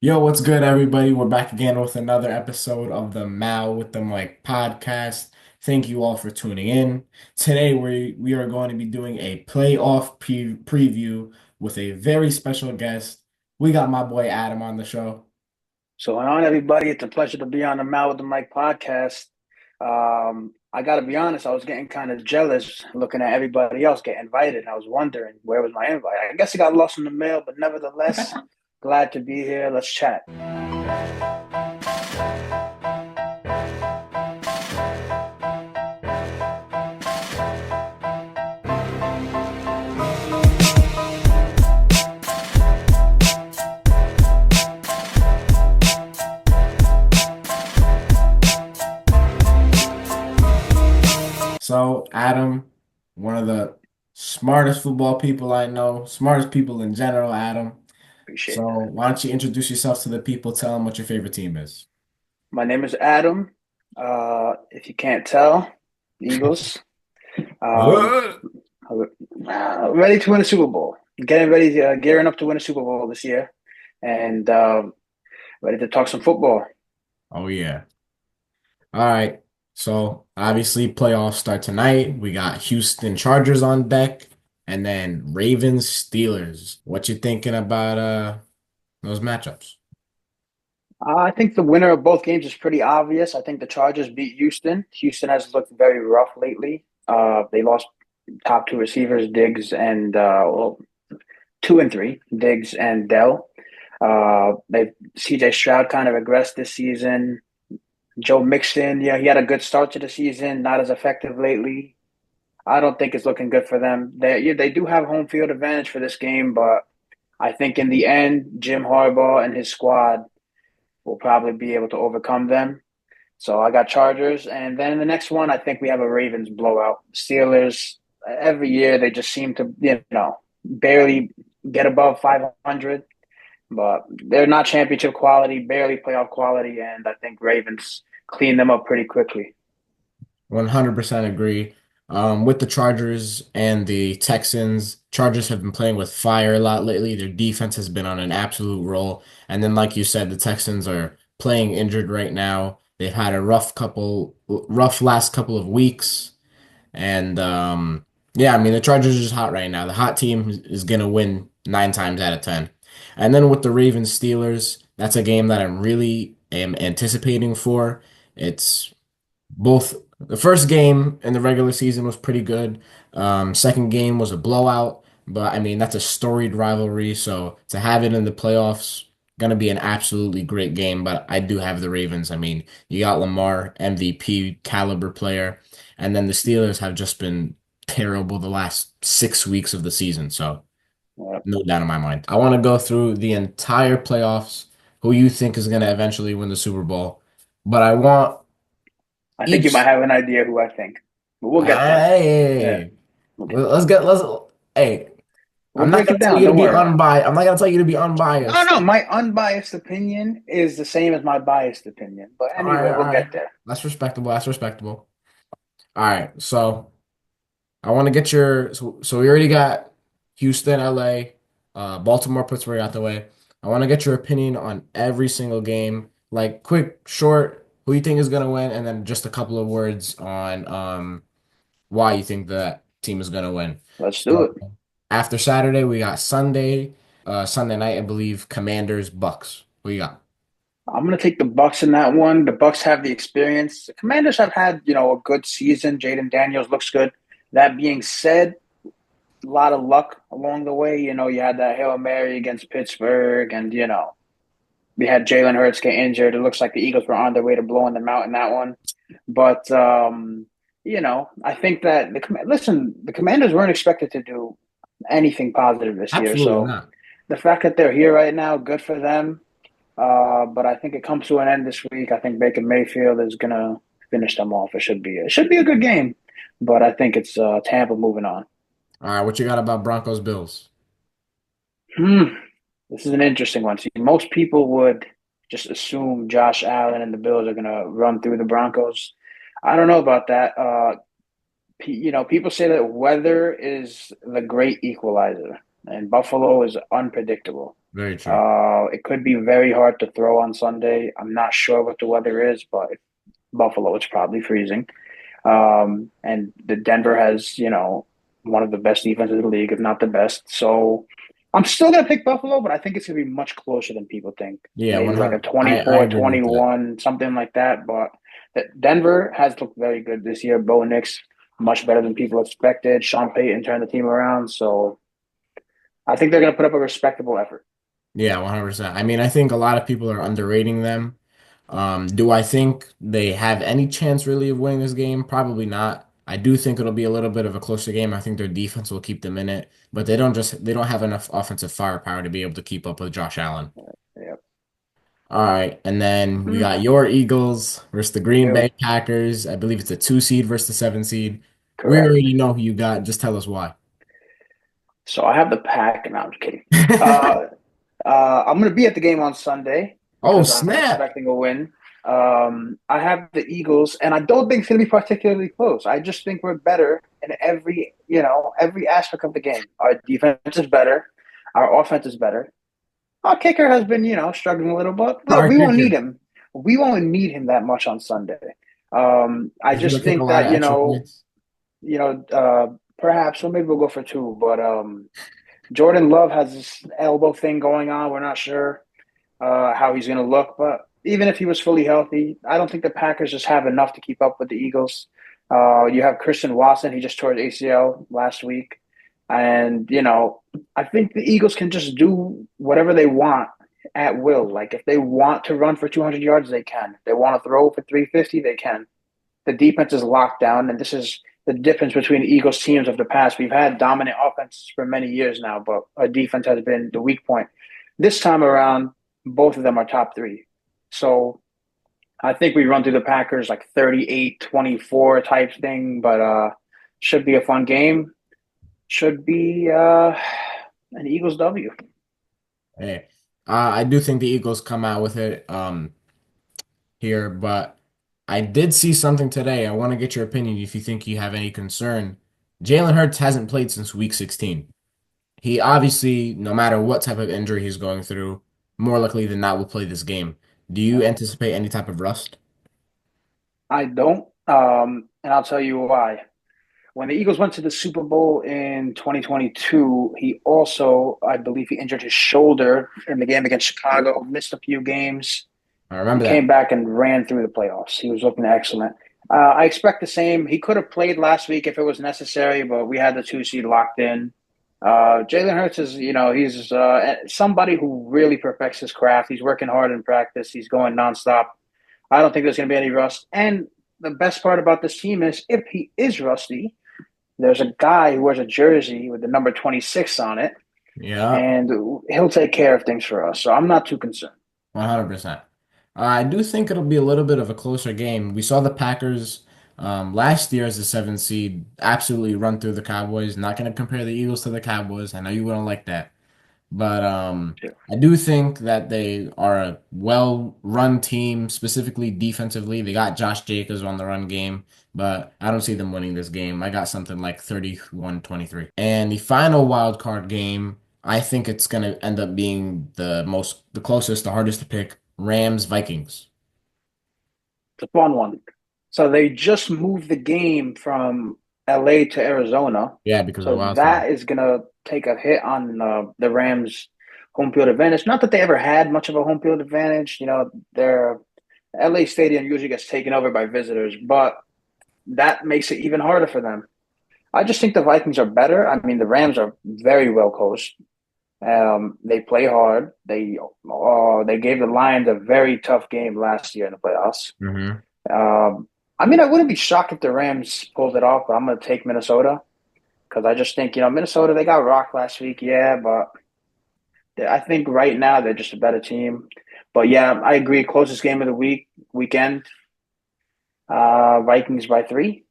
Yo, what's good, everybody? We're back again with another episode of the Mal with the Mike podcast. Thank you all for tuning in. Today, we are going to be doing a playoff preview with a very special guest. We got my boy Adam on the show. So, on everybody, it's a pleasure to be on the Mal with the Mike podcast. I got to be honest, I was getting kind of jealous looking at everybody else get invited. I was wondering where was my invite. I guess it got lost in the mail, but nevertheless, glad to be here. Let's chat. So, Adam, one of the smartest football people I know, smartest people in general, Adam. So, Appreciate that. why don't you introduce yourself to the people? Tell them what your favorite team is. My name is Adam. If you can't tell, Eagles. Um, ready to win a Super Bowl. Getting ready, gearing up to win a Super Bowl this year, and ready to talk some football. Oh, yeah. All right. So obviously playoffs start tonight. We got Houston Chargers on deck and then Ravens Steelers. What you thinking about those matchups? I think the winner of both games is pretty obvious. I think the Chargers beat Houston. Houston has looked very rough lately. They lost top two receivers, Diggs and two and three, Diggs and Dell. They CJ Stroud kind of regressed this season. Joe Mixon, yeah, he had a good start to the season, not as effective lately. I don't think it's looking good for them. They do have home field advantage for this game, but I think in the end, Jim Harbaugh and his squad will probably be able to overcome them. So I got Chargers, and then in the next one, I think we have a Ravens blowout. Steelers every year they just seem to barely get above 500, but they're not championship quality, barely playoff quality, and I think Ravens clean them up pretty quickly. 100% agree. With the Chargers and the Texans, Chargers have been playing with fire a lot lately. Their defense has been on an absolute roll. And then, like you said, the Texans are playing injured right now. They've had a rough last couple of weeks. And yeah, I mean the Chargers are just hot right now. The hot team is gonna win 9 times out of 10. And then with the Ravens Steelers, that's a game that I'm really am anticipating for. It's both the first game in the regular season was pretty good. Second game was a blowout, but I mean that's a storied rivalry, so to have it in the playoffs, gonna be an absolutely great game. But I do have the Ravens. I mean, you got Lamar, MVP caliber player, and then the Steelers have just been terrible the last 6 weeks of the season, so Uh, no doubt in my mind. I want to go through the entire playoffs, who you think is gonna eventually win the Super Bowl, but I want I think you might each. have an idea who I think, but we'll get there. Yeah, Hey, okay. let's. Hey, We'll I'm not break gonna it tell down. you to Don't be worry. unbiased. I'm not gonna tell you to be No, unbiased. no, my unbiased opinion is the same as my biased opinion. But All right, anyway, all we'll right. get there. That's respectable. That's respectable. All right, so I want to get your. So we already got Houston, LA, Baltimore, Pittsburgh out the way. I want to get your opinion on every single game, like quick, short. Who you think is gonna win, and then just a couple of words on why you think that team is gonna win. Let's do So it. after Saturday, we got Sunday night, I believe, Commanders, Bucks. What you got? I'm gonna take the Bucks in that one. The Bucks have the experience. The Commanders have had, a good season. Jaden Daniels looks good. That being said, a lot of luck along the way. You had that Hail Mary against Pittsburgh, and we had Jalen Hurts get injured. It looks like the Eagles were on their way to blowing them out in that one. But I think that the Commanders weren't expected to do anything positive this year. Absolutely So not. the fact that they're here right now, good for them. But I think it comes to an end this week. I think Baker Mayfield is gonna finish them off. It should be a good game, but I think it's Tampa moving on. All right, what you got about Broncos, Bills? Hmm. This is an interesting one. See, most people would just assume Josh Allen and the Bills are gonna run through the Broncos. I don't know about that. People say that weather is the great equalizer, and Buffalo is unpredictable. Very true. It could be very hard to throw on Sunday. I'm not sure what the weather is, but Buffalo, it's probably freezing. And the Denver has, one of the best defenses in the league, if not the best. So I'm still going to pick Buffalo, but I think it's going to be much closer than people think. Yeah, Maybe like a 100. I agree with that. 24-21, something like that. But Denver has looked very good this year. Bo Nix, much better than people expected. Sean Payton turned the team around. So I think they're going to put up a respectable effort. Yeah, 100%. I mean, I think a lot of people are underrating them. Do I think they have any chance really of winning this game? Probably not. I do think it'll be a little bit of a closer game. I think their defense will keep them in it, but they don't have enough offensive firepower to be able to keep up with Josh Allen. Yeah. All right, and then we Mm, got your Eagles versus the we Green Bay do. Packers. I believe it's a 2 seed versus the 7 seed. We Correct. already know who you got. Just tell us why. So I have the pack. No, I'm just kidding. Uh, I'm going to be at the game on Sunday Oh, because I'm snap. expecting a win. I have the Eagles, and I don't think it's going to be particularly close. I just think we're better in every aspect of the game. Our defense is better. Our offense is better. Our kicker has been, struggling a little, but Our we won't need kicker. him. We won't need him that much on Sunday. I Is he just gonna kick a think lot that, of extra points? perhaps, or maybe we'll go for two, but Jordan Love has this elbow thing going on. We're not sure how he's going to look, but even if he was fully healthy, I don't think the Packers just have enough to keep up with the Eagles. You have Christian Watson; he just tore his ACL last week, and I think the Eagles can just do whatever they want at will. Like if they want to run for 200 yards, they can. If they want to throw for 350, they can. The defense is locked down, and this is the difference between the Eagles teams of the past. We've had dominant offenses for many years now, but our defense has been the weak point. This time around, both of them are top three. So I think we run through the Packers like 38-24 type thing, but should be a fun game. Should be an Eagles W. Hey, I do think the Eagles come out with it here, but I did see something today. I want to get your opinion if you think you have any concern. Jalen Hurts hasn't played since week 16. He obviously, no matter what type of injury he's going through, more likely than not will play this game. Do you anticipate any type of rust? I don't, and I'll tell you why. When the Eagles went to the Super Bowl in 2022, he also, I believe, he injured his shoulder in the game against Chicago, missed a few games. I He remember came that. back and ran through the playoffs. He was looking excellent. I expect the same. He could have played last week if it was necessary, but we had the 2 seed locked in. Jalen Hurts is, he's somebody who really perfects his craft. He's working hard in practice. He's going nonstop. I don't think there's going to be any rust. And the best part about this team is if he is rusty, there's a guy who wears a jersey with the number 26 on it, Yeah. and he'll take care of things for us. So I'm not too concerned. 100%. I do think it'll be a little bit of a closer game. We saw the Packers last year as the 7 seed absolutely run through the Cowboys. Not going to compare the Eagles to the Cowboys. I know you wouldn't like that. But I do think that they are a well-run team, specifically defensively. They got Josh Jacobs on the run game, but I don't see them winning this game. I got something like 31-23. And the final wild card game, I think it's going to end up being the closest, the hardest to pick, Rams Vikings. It's a fun one. So they just moved the game from LA to Arizona. Yeah, because of the So wild card. that is going to take a hit on the Rams' home field advantage. Not that they ever had much of a home field advantage. Their LA stadium usually gets taken over by visitors, but that makes it even harder for them. I just think the Vikings are better. I mean, the Rams are very well coached. They play hard. They gave the Lions a very tough game last year in the playoffs. Hmm. I mean, I wouldn't be shocked if the Rams pulled it off, but I'm going to take Minnesota because I just think Minnesota they got rocked last week, yeah, but I think right now they're just a better team. But yeah, I agree. Closest game of the weekend. Vikings by three.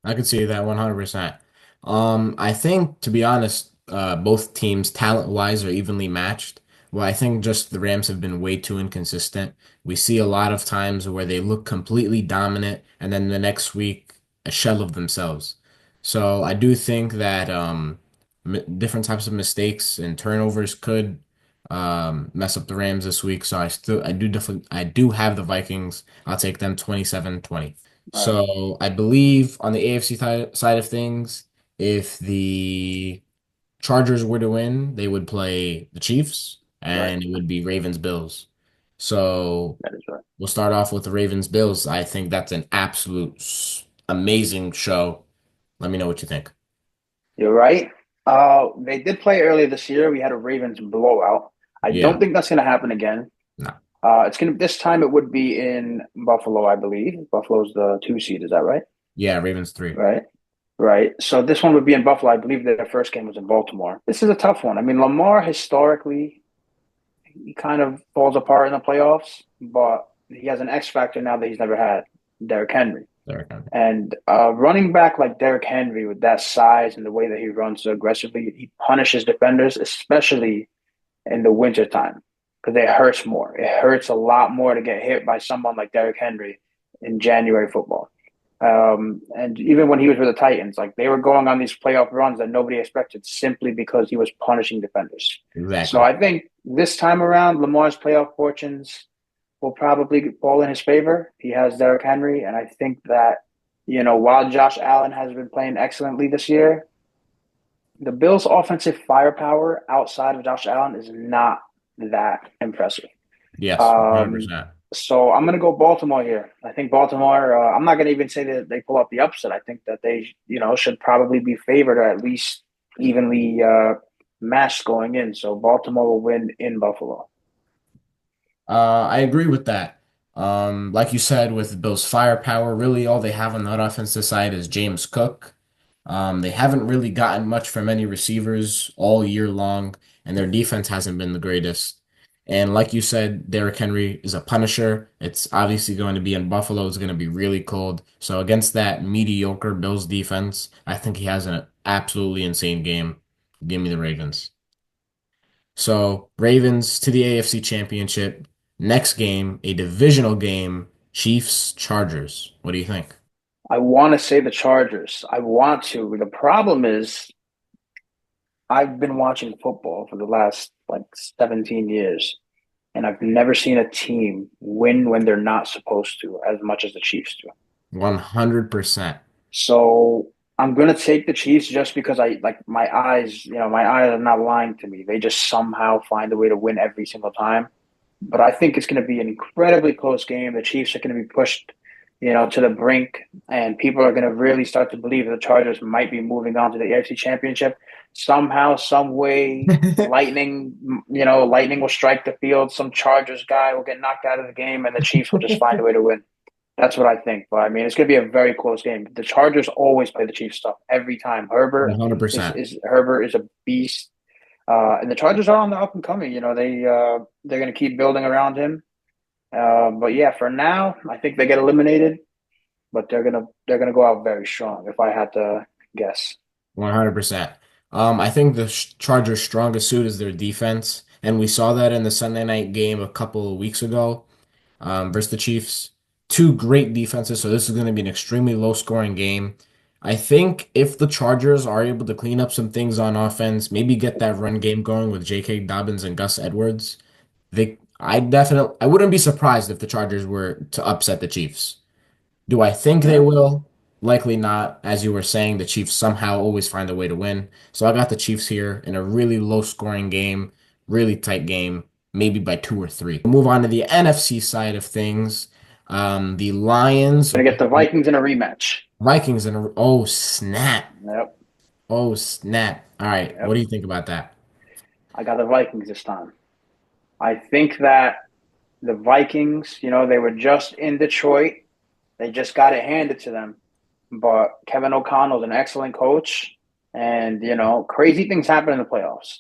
I could see that 100%. I think, to be honest, both teams talent-wise are evenly matched. Well, I think just the Rams have been way too inconsistent. We see a lot of times where they look completely dominant and then the next week a shell of themselves. So I do think that different types of mistakes and turnovers could mess up the Rams this week. So I do have the Vikings. I'll take them 27-20. All right, So I believe on the AFC side of things, if the Chargers were to win, they would play the Chiefs, right. and it would be Ravens Bills. So That is right. we'll start off with the Ravens Bills. I think that's an absolute amazing show. Let me know what you think. You're right. They did play earlier this year. We had a Ravens blowout. I don't Yeah. think that's going to happen again. No. It's gonna this time it would be in Buffalo, I believe. Buffalo's the 2 seed, is that right? Yeah, Ravens 3. Right. Right. So this one would be in Buffalo. I believe their first game was in Baltimore. This is a tough one. I mean, Lamar historically he kind of falls apart in the playoffs, but he has an X factor now that he's never had, Derrick Henry. There. Okay. And running back like Derrick Henry with that size and the way that he runs so aggressively, he punishes defenders, especially in the wintertime, because it hurts more. It hurts a lot more to get hit by someone like Derrick Henry in January football. And even when he was with the Titans, like they were going on these playoff runs that nobody expected simply because he was punishing defenders. So Exactly. I think this time around, Lamar's playoff fortunes will probably fall in his favor. He has Derrick Henry, and I think that while Josh Allen has been playing excellently this year, the Bills' offensive firepower outside of Josh Allen is not that impressive. Yes, Um, 100%. so I'm going to go Baltimore here. I think Baltimore. I'm not going to even say that they pull up the upset. I think that they, should probably be favored or at least evenly matched going in. So Baltimore will win in Buffalo. I agree with that. Like you said, with Bills' firepower, really all they have on that offensive side is James Cook. They haven't really gotten much from any receivers all year long, and their defense hasn't been the greatest. And like you said, Derrick Henry is a punisher. It's obviously going to be in Buffalo. It's going to be really cold. So against that mediocre Bills defense, I think he has an absolutely insane game. Give me the Ravens. So Ravens to the AFC Championship. Next game, a divisional game, Chiefs Chargers. What do you think? I want to say the Chargers. I want to. The problem is I've been watching football for the last like 17 years, and I've never seen a team win when they're not supposed to as much as the Chiefs do. 100%. So I'm gonna take the Chiefs just because I like my eyes are not lying to me. They just somehow find a way to win every single time. But I think it's going to be an incredibly close game. The Chiefs are going to be pushed, to the brink, and people are going to really start to believe that the Chargers might be moving on to the AFC Championship somehow, some way. Lightning will strike the field. Some Chargers guy will get knocked out of the game, and the Chiefs will just find a way to win. That's what I think. But I mean, it's going to be a very close game. The Chargers always play the Chiefs stuff every time. Herbert is 100%. is Herbert is a beast. And the Chargers are on the up and coming. They're going to keep building around him. But yeah, for now, I think they get eliminated, but they're gonna go out very strong. If I had to guess, 100%. I think the Chargers' strongest suit is their defense, and we saw that in the Sunday night game a couple of weeks ago, versus the Chiefs. Two great defenses, so this is going to be an extremely low-scoring game. I think if the Chargers are able to clean up some things on offense, maybe get that run game going with J.K. Dobbins and Gus Edwards, I wouldn't be surprised if the Chargers were to upset the Chiefs. Do I think they yeah, will? Likely not. As you were saying, the Chiefs somehow always find a way to win. So I got the Chiefs here in a really low scoring game, really tight game, maybe by 2 or 3. We'll move on to the NFC side of things. The Lions, gonna get the Vikings in a rematch. Vikings, and oh snap. Yep, Oh snap. All right. What yep. do you think about that? I got the Vikings this time. I think that the Vikings, they were just in Detroit. They just got it handed to them. But Kevin O'Connell's an excellent coach, and crazy things happen in the playoffs.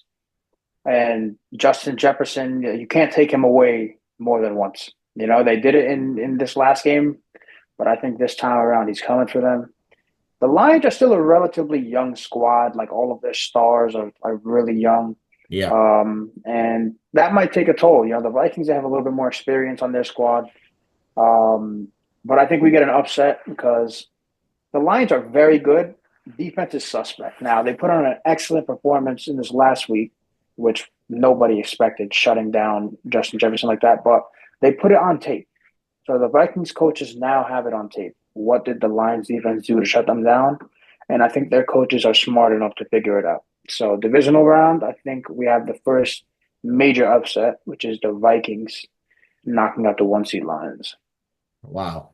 And Justin Jefferson, you can't take him away more than once. They did it in this last game, but I think this time around he's coming for them. The Lions are still a relatively young squad. Like all of their stars are really young. Yeah. And that might take a toll. The Vikings, they have a little bit more experience on their squad. Um, but I think we get an upset because the Lions are very good. Defense is suspect. Now, they put on an excellent performance in this last week. which nobody expected, shutting down Justin Jefferson like that. But they put it on tape. So the Vikings coaches now have it on tape. What did the Lions defense do to shut them down? And I think their coaches are smart enough to figure it out. So divisional round, I think we have the first major upset, which is the Vikings knocking out the one seed Lions. Wow.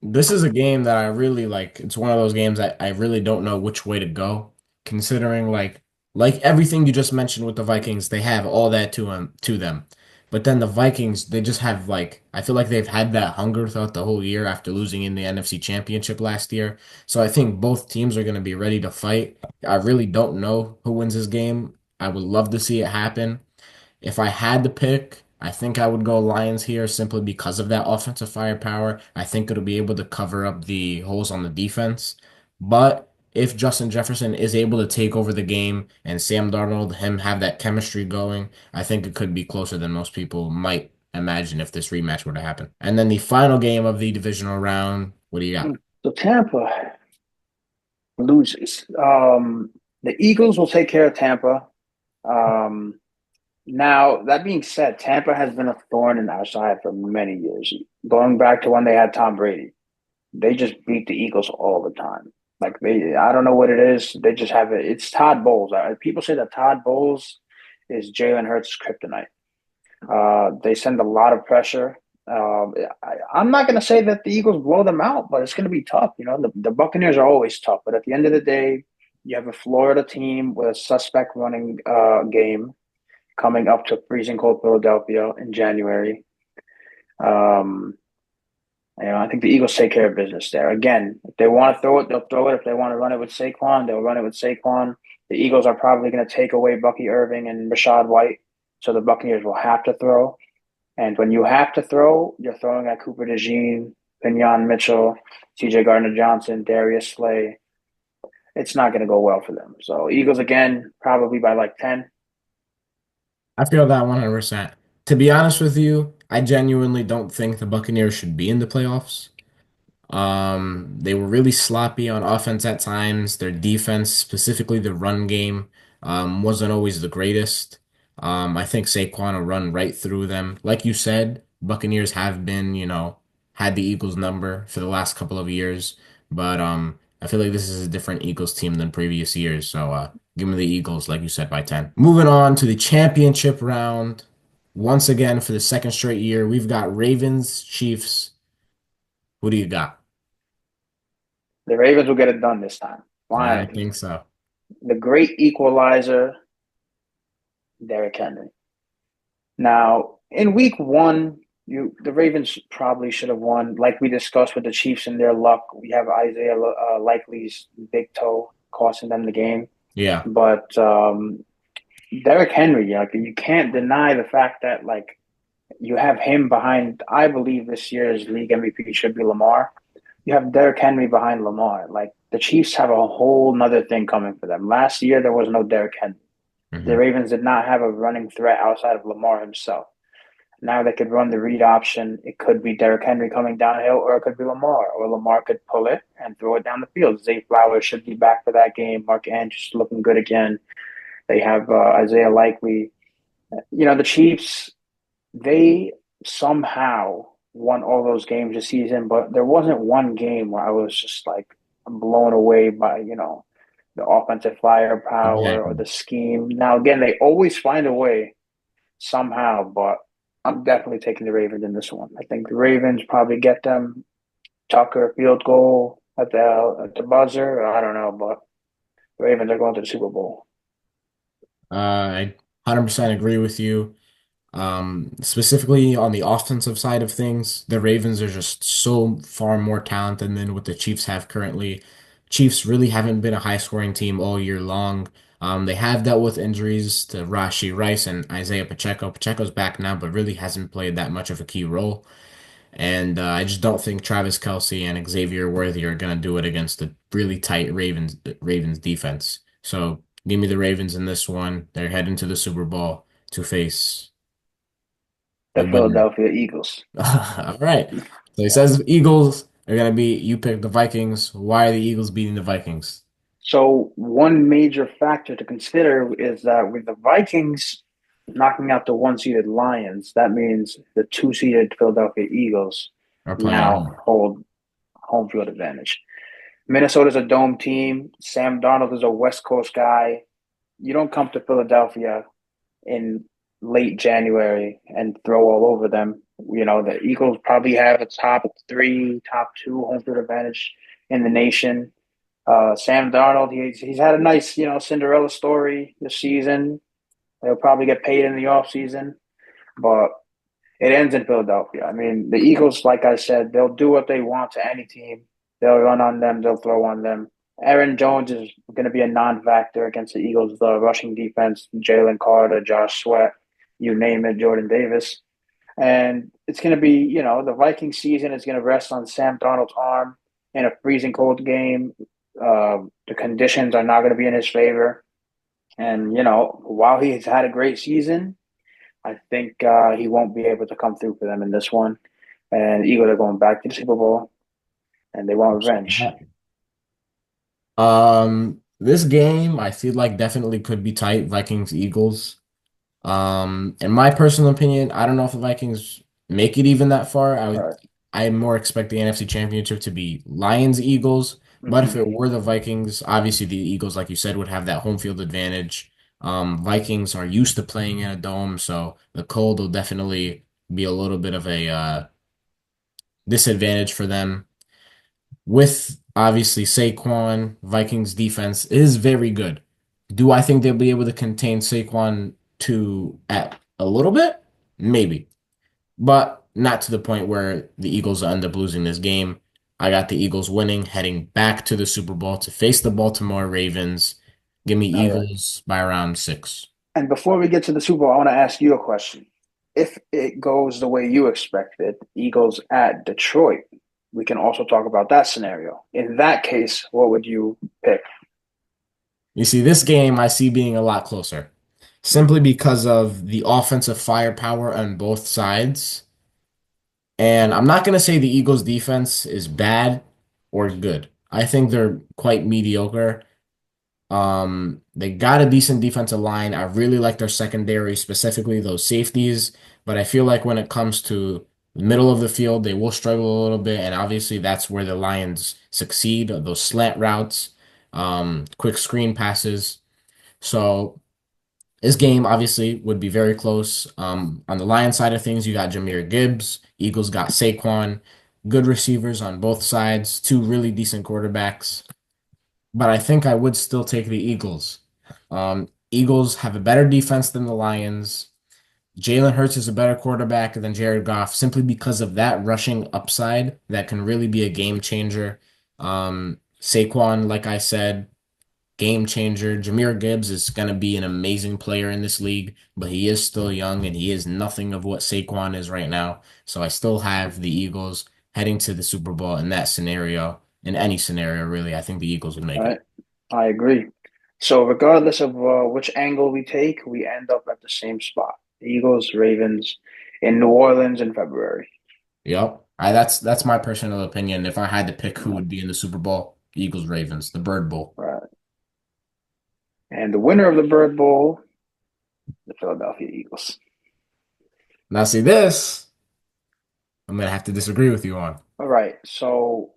This is a game that I really like. It's one of those games I really don't know which way to go, considering like everything you just mentioned with the Vikings, they have all that to them. But then the Vikings, they just have like I feel like they've had that hunger throughout the whole year after losing in the NFC Championship last year. So I think both teams are going to be ready to fight. I really don't know who wins this game. I would love to see it happen. If I had to pick, I think I would go Lions here simply because of that offensive firepower. I think it'll be able to cover up the holes on the defense. But if Justin Jefferson is able to take over the game and Sam Darnold, him have that chemistry going, I think it could be closer than most people might imagine if this rematch were to happen. And then the final game of the divisional round, what do you got? So Tampa loses. The Eagles will take care of Tampa. Um, Now, that being said, Tampa has been a thorn in our side for many years. Going back to when they had Tom Brady, they just beat the Eagles all the time. Like I don't know what it is. They just have it. It's Todd Bowles. People say that Todd Bowles is Jalen Hurts' kryptonite. They send a lot of pressure. I'm not going to say that the Eagles blow them out, but it's going to be tough. You know, the Buccaneers are always tough, but at the end of the day, you have a Florida team with a suspect running game coming up to freezing cold Philadelphia in January. Um, I think the Eagles take care of business there. Again, if they want to throw it, they'll throw it. If they want to run it with Saquon, they'll run it with Saquon. The Eagles are probably going to take away Bucky Irving and Rashad White, so the Buccaneers will have to throw. And when you have to throw, you're throwing at Cooper DeJean, Pinion Mitchell, TJ Gardner Johnson, Darius Slay. It's not going to go well for them. So Eagles again, probably by like 10. I feel that 100%. To be honest with you, I genuinely don't think the Buccaneers should be in the playoffs. They were really sloppy on offense at times. Their defense, specifically the run game, wasn't always the greatest. I think Saquon will run right through them. Like you said, Buccaneers have been, had the Eagles number for the last couple of years, but I feel like this is a different Eagles team than previous years. So give me the Eagles, like you said, by 10. Moving on to the championship round. Once again, for the second straight year, we've got Ravens, Chiefs. Who do you got? The Ravens will get it done this time. I Finally. think so. The great equalizer, Derrick Henry. Now, in week one, the Ravens probably should have won. Like we discussed with the Chiefs and their luck, we have Isaiah Likely's big toe costing them the game. Yeah. But Derrick Henry, like you can't deny the fact that like you have him behind. I believe this year's league MVP should be Lamar. You have Derrick Henry behind Lamar. Like the Chiefs have a whole nother thing coming for them. Last year there was no Derrick Henry. The Hmm. Ravens did not have a running threat outside of Lamar himself. Now they could run the read option. It could be Derrick Henry coming downhill, or it could be Lamar, or Lamar could pull it and throw it down the field. Zay Flowers should be back for that game. Mark Andrews looking good again. They have Isaiah Likely. The Chiefs, they somehow won all those games this season, but there wasn't one game where I was just like blown away by, the offensive firepower or Exactly. the scheme. Now, again, they always find a way somehow, but I'm definitely taking the Ravens in this one. I think the Ravens probably get them Tucker field goal at the buzzer. I don't know, but the Ravens are going to the Super Bowl. I 100% agree with you. Specifically on the offensive side of things, the Ravens are just so far more talented than what the Chiefs have currently. Chiefs really haven't been a high scoring team all year long. They have dealt with injuries to Rashi Rice and Isaiah Pacheco. Pacheco's back now, but really hasn't played that much of a key role. And I just don't think Travis Kelce and Xavier Worthy are gonna do it against the really tight Ravens defense. So give me the Ravens in this one. They're heading to the Super Bowl to face The the winner. Philadelphia Eagles. All right. So he Yeah. says the Eagles are gonna be. You pick the Vikings. Why are the Eagles beating the Vikings? So one major factor to consider is that with the Vikings knocking out the one-seeded Lions, that means the two-seeded Philadelphia Eagles Are playing at now home. hold home field advantage. Minnesota's a dome team. Sam Darnold is a West Coast guy. You don't come to Philadelphia in late January and throw all over them. You know, the Eagles probably have a top three, top two home field advantage in the nation. Sam Darnold, he's had a nice, Cinderella story this season. He'll probably get paid in the offseason, but it ends in Philadelphia. I mean, the Eagles, like I said, they'll do what they want to any team. They'll run on them, they'll throw on them. Aaron Jones is going to be a non-factor against the Eagles, the rushing defense, Jalen Carter, Josh Sweat, you name it, Jordan Davis. And it's going to be, the Viking season is going to rest on Sam Darnold's arm in a freezing cold game. The conditions are not going to be in his favor. And, while he's had a great season, I think he won't be able to come through for them in this one. And the Eagles are going back to the Super Bowl and they want revenge. This game I feel like definitely could be tight, Vikings Eagles. In my personal opinion, I don't know if the Vikings make it even that far. All right. I more expect the NFC Championship to be Lions Eagles, but if Mm-hmm. it were the Vikings, obviously the Eagles, like you said, would have that home field advantage. Vikings are used to playing in a dome, so the cold will definitely be a little bit of a disadvantage for them. With obviously Saquon, Vikings defense is very good. Do I think they'll be able to contain Saquon to at a little bit? Maybe, but not to the point where the Eagles will end up losing this game. I got the Eagles winning, heading back to the Super Bowl to face the Baltimore Ravens. Give me All right. Eagles by around 6. And before we get to the Super Bowl, I want to ask you a question. If it goes the way you expected, Eagles at Detroit, we can also talk about that scenario. In that case, what would you pick? You see, this game I see being a lot closer, simply Mm-hmm. because of the offensive firepower on both sides. And I'm not going to say the Eagles' defense is bad or good. I think they're quite mediocre. They got a decent defensive line. I really like their secondary, specifically those safeties. But I feel like when it comes to the middle of the field, they will struggle a little bit. And obviously, that's where the Lions succeed, those slant routes, quick screen passes. So this game obviously would be very close. On the Lions side of things, you got Jahmyr Gibbs. Eagles got Saquon. Good receivers on both sides, two really decent quarterbacks. But I think I would still take the Eagles. Eagles have a better defense than the Lions. Jalen Hurts is a better quarterback than Jared Goff simply because of that rushing upside that can really be a game changer. Saquon, like I said, game changer. Jahmyr Gibbs is going to be an amazing player in this league, but he is still young and he is nothing of what Saquon is right now. So I still have the Eagles heading to the Super Bowl in that scenario. In any scenario, really, I think the Eagles would All make it. right. I agree. So, regardless of which angle we take, we end up at the same spot. Eagles, Ravens in New Orleans in February. Yep. That's my personal opinion. If I had to pick who would be in the Super Bowl, Eagles, Ravens, the Bird Bowl. Right. And the winner of the Bird Bowl, the Philadelphia Eagles. Now see this, I'm gonna have to disagree with you on. All right. So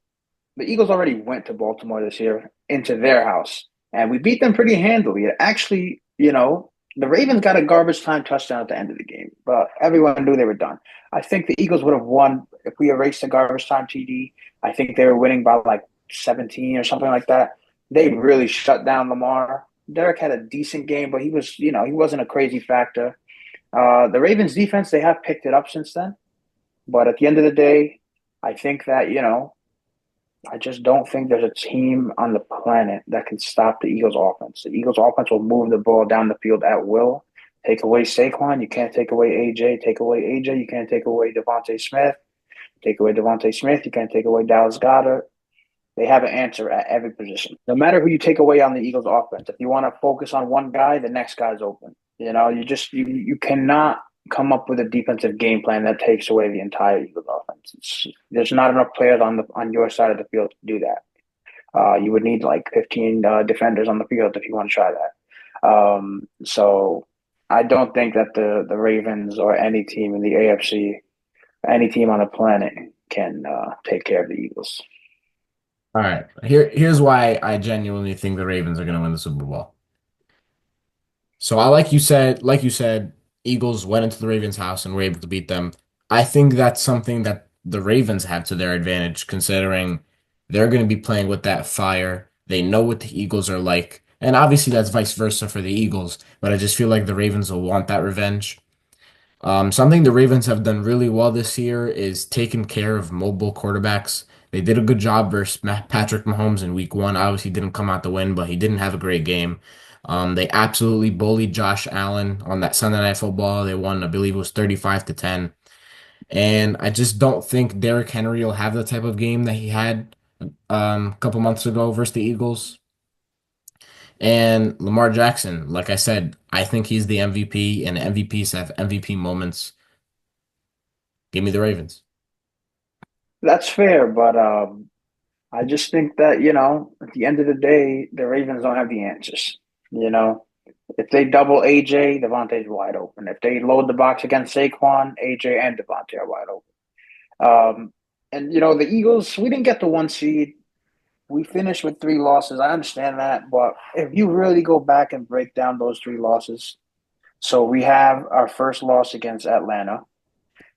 the Eagles already went to Baltimore this year into their house, and we beat them pretty handily. It actually, the Ravens got a garbage time touchdown at the end of the game, but everyone knew they were done. I think the Eagles would have won if we erased the garbage time TD. I think they were winning by like 17 or something like that. They really shut down Lamar. Derek had a decent game, but he wasn't a crazy factor. The Ravens defense, they have picked it up since then. But at the end of the day, I think that, I just don't think there's a team on the planet that can stop the Eagles offense. The Eagles offense will move the ball down the field at will. Take away Saquon, you can't take away AJ. Take away AJ, you can't take away Devontae Smith. Take away Devontae Smith, you can't take away Dallas Goedert. They have an answer at every position. No matter who you take away on the Eagles offense, if you want to focus on one guy, the next guy's open. You cannot come up with a defensive game plan that takes away the entire Eagles offense. There's not enough players on your side of the field to do that. You would need like 15 defenders on the field if you want to try that. So I don't think that the Ravens or any team in the AFC, any team on the planet can take care of the Eagles. All right. Here's why I genuinely think the Ravens are going to win the Super Bowl. So I like you said, Eagles went into the Ravens' house and were able to beat them. I think that's something that the Ravens have to their advantage, considering they're going to be playing with that fire. They know what the Eagles are like. And obviously that's vice versa for the Eagles, but I just feel like the Ravens will want that revenge. Something the Ravens have done really well this year is taking care of mobile quarterbacks. They did a good job versus Patrick Mahomes in week one. Obviously, didn't come out to win, but he didn't have a great game. They absolutely bullied Josh Allen on that Sunday Night Football. They won, I believe it was 35-10. And I just don't think Derrick Henry will have the type of game that he had a couple months ago versus the Eagles. And Lamar Jackson, like I said, I think he's the MVP, and MVPs have MVP moments. Give me the Ravens. That's fair, but I just think that, at the end of the day, the Ravens don't have the answers. You know, if they double AJ, Devontae's wide open. If they load the box against Saquon, AJ and Devontae are wide open. And the Eagles, we didn't get the one seed. We finished with three losses. I understand that, but if you really go back and break down those three losses, so we have our first loss against Atlanta.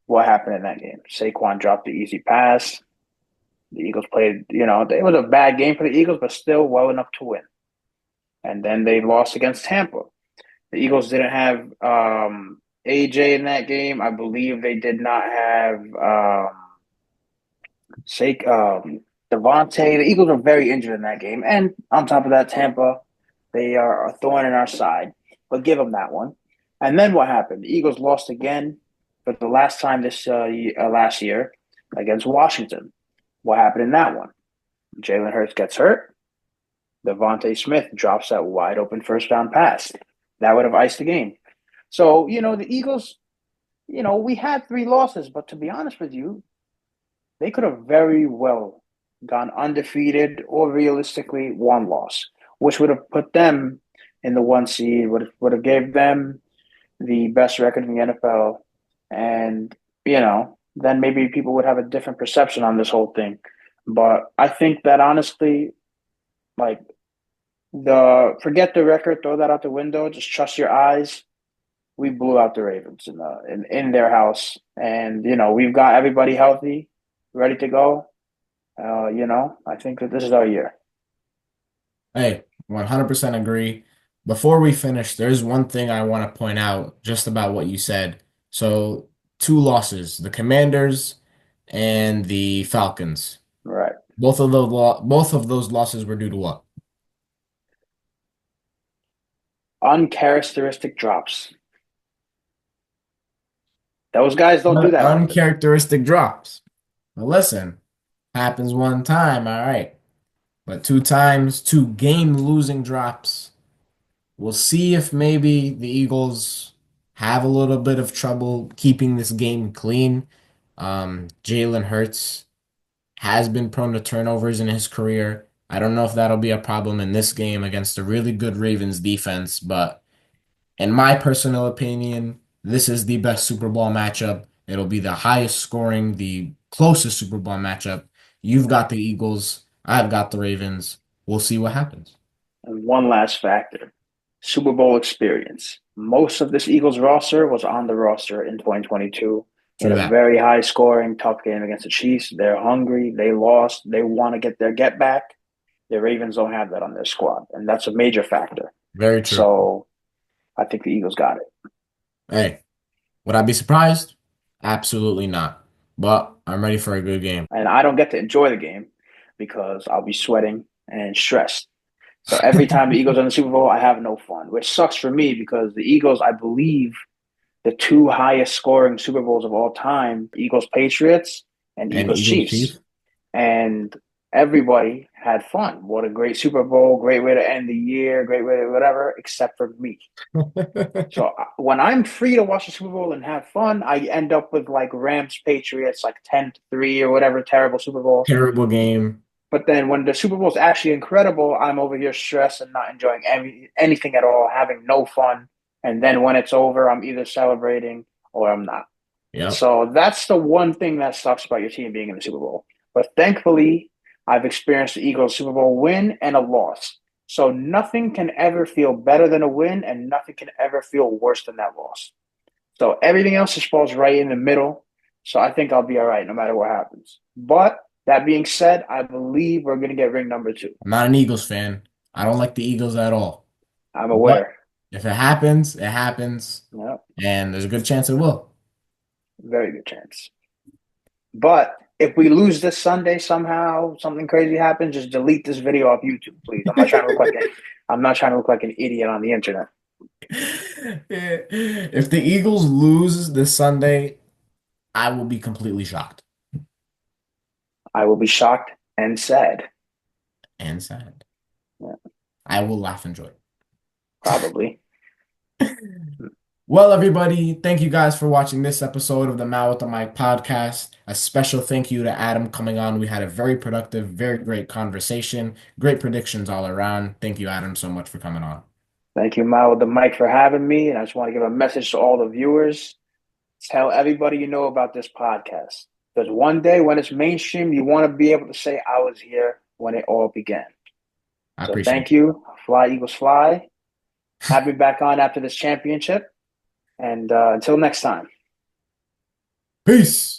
What happened in that game? Saquon dropped the easy pass. The Eagles played, it was a bad game for the Eagles, but still well enough to win. And then they lost against Tampa. The Eagles didn't have AJ in that game. I believe they did not have Shake Devontae. The Eagles are very injured in that game. And on top of that, Tampa, they are a thorn in our side. But give them that one. And then what happened? The Eagles lost again for the last time this last year against Washington. What happened in that one? Jalen Hurts gets hurt. Devontae Smith drops that wide open first down pass. That would have iced the game. So, the Eagles, we had three losses, but to be honest with you, they could have very well gone undefeated or realistically one loss, which would have put them in the one seed, would have gave them the best record in the NFL. And, then maybe people would have a different perception on this whole thing. But I think that honestly, like forget the record, throw that out the window, just trust your eyes. We blew out the Ravens in their house. And, we've got everybody healthy, ready to go. I think that this is our year. Hey, 100% agree. Before we finish, there's one thing I want to point out just about what you said. So, two losses, the Commanders and the Falcons. Right. Both of those losses were due to what? Uncharacteristic drops. Those guys don't do that often. Uncharacteristic drops. Well, listen, happens one time, all right. But two times, two game-losing drops. We'll see if maybe the Eagles have a little bit of trouble keeping this game clean. Jalen Hurts has been prone to turnovers in his career. I don't know if that'll be a problem in this game against a really good Ravens defense, but in my personal opinion, this is the best Super Bowl matchup. It'll be the highest scoring, the closest Super Bowl matchup. You've got the Eagles, I've got the Ravens. We'll see what happens. And one last factor, Super Bowl experience. Most of this Eagles roster was on the roster in 2022 in True a that. very high scoring, tough game against the Chiefs. They're hungry. They lost. They want to get their get back. The Ravens don't have that on their squad, and that's a major factor. Very true. So I think the Eagles got it. Hey, would I be surprised? Absolutely not. But I'm ready for a good game. And I don't get to enjoy the game because I'll be sweating and stressed. So every time the Eagles are in the Super Bowl, I have no fun, which sucks for me because the Eagles, I believe, the two highest scoring Super Bowls of all time, Eagles Patriots and And Eagles Eagles Chiefs. Chiefs? And everybody had fun. What a great Super Bowl, great way to end the year, great way to whatever, except for me. So when I'm free to watch the Super Bowl and have fun, I end up with like Rams Patriots, like 10-3 or whatever, terrible Super Bowl. Terrible game. But then when the Super Bowl is actually incredible, I'm over here stressed and not enjoying anything at all, having no fun. And then when it's over, I'm either celebrating or I'm not. Yep. So that's the one thing that sucks about your team being in the Super Bowl. But thankfully, I've experienced the Eagles Super Bowl win and a loss. So nothing can ever feel better than a win, and nothing can ever feel worse than that loss. So everything else just falls right in the middle. So I think I'll be all right no matter what happens. But that being said, I believe we're going to get ring number two. I'm not an Eagles fan. I don't like the Eagles at all. I'm But aware. if it happens, it happens. Yeah, And there's a good chance it will. very good chance. But if we lose this Sunday somehow, something crazy happens, just delete this video off YouTube, please. I'm not trying to look like an idiot on the internet. If the Eagles lose this Sunday, I will be completely shocked I will be shocked and sad. and sad. Yeah, I will laugh and joy. probably. Well, everybody, thank you guys for watching this episode of the Mal with the Mic podcast. A special thank you to Adam coming on. We had a very productive, very great conversation. Great predictions all around. Thank you, Adam, so much for coming on. Thank you, Mao, with the mic for having me. And I just want to give a message to all the viewers. Tell everybody you know about this podcast. Because one day when it's mainstream, you want to be able to say, I was here when it all began. I So appreciate thank you. Fly, Eagles, fly. Have me back on after this championship. And until next time. it. Peace.